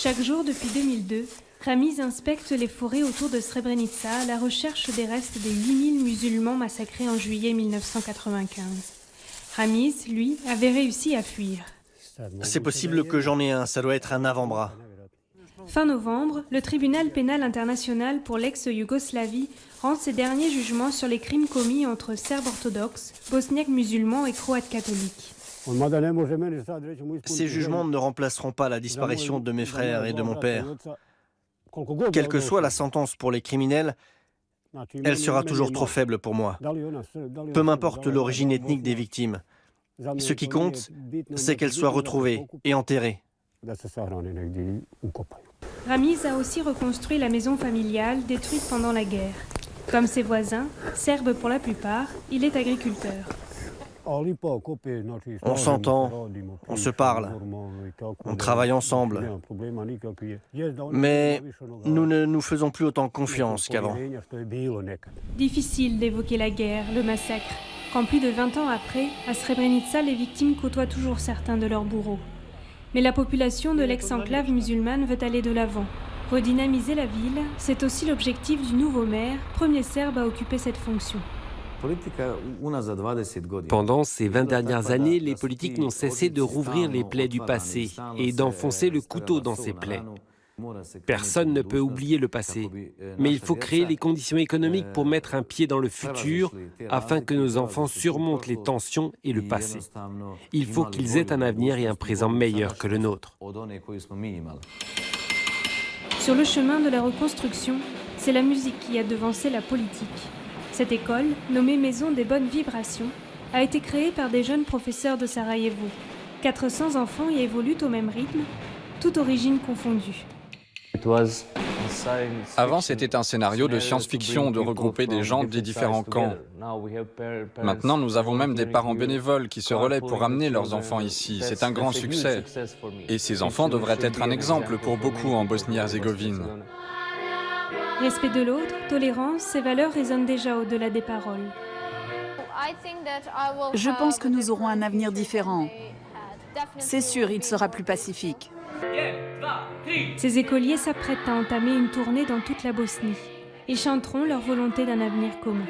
Chaque jour depuis 2002, Ramiz inspecte les forêts autour de Srebrenica à la recherche des restes des 8000 musulmans massacrés en juillet 1995. Ramiz, lui, avait réussi à fuir. C'est possible que j'en ai un, ça doit être un avant-bras. Fin novembre, le tribunal pénal international pour l'ex-Yougoslavie rend ses derniers jugements sur les crimes commis entre Serbes orthodoxes, Bosniaques musulmans et Croates catholiques. Ces jugements ne remplaceront pas la disparition de mes frères et de mon père. Quelle que soit la sentence pour les criminels, elle sera toujours trop faible pour moi. Peu m'importe l'origine ethnique des victimes. Ce qui compte, c'est qu'elles soient retrouvées et enterrées. Ramiz a aussi reconstruit la maison familiale détruite pendant la guerre. Comme ses voisins, serbes pour la plupart, il est agriculteur. On s'entend, on se parle, on travaille ensemble. Mais nous ne nous faisons plus autant confiance qu'avant. Difficile d'évoquer la guerre, le massacre, quand plus de 20 ans après, à Srebrenica, les victimes côtoient toujours certains de leurs bourreaux. Mais la population de l'ex-enclave musulmane veut aller de l'avant. Redynamiser la ville, c'est aussi l'objectif du nouveau maire, premier serbe à occuper cette fonction. Pendant ces 20 dernières années, les politiques n'ont cessé de rouvrir les plaies du passé et d'enfoncer le couteau dans ces plaies. Personne ne peut oublier le passé, mais il faut créer les conditions économiques pour mettre un pied dans le futur afin que nos enfants surmontent les tensions et le passé. Il faut qu'ils aient un avenir et un présent meilleur que le nôtre. Sur le chemin de la reconstruction, c'est la musique qui a devancé la politique. Cette école, nommée Maison des Bonnes Vibrations, a été créée par des jeunes professeurs de Sarajevo. 400 enfants y évoluent au même rythme, toute origine confondue. Avant, c'était un scénario de science-fiction de regrouper des gens des différents camps. Maintenant, nous avons même des parents bénévoles qui se relaient pour amener leurs enfants ici. C'est un grand succès. Et ces enfants devraient être un exemple pour beaucoup en Bosnie-Herzégovine. Respect de l'autre, tolérance, ces valeurs résonnent déjà au-delà des paroles. Je pense que nous aurons un avenir différent. C'est sûr, il sera plus pacifique. Ces écoliers s'apprêtent à entamer une tournée dans toute la Bosnie. Ils chanteront leur volonté d'un avenir commun.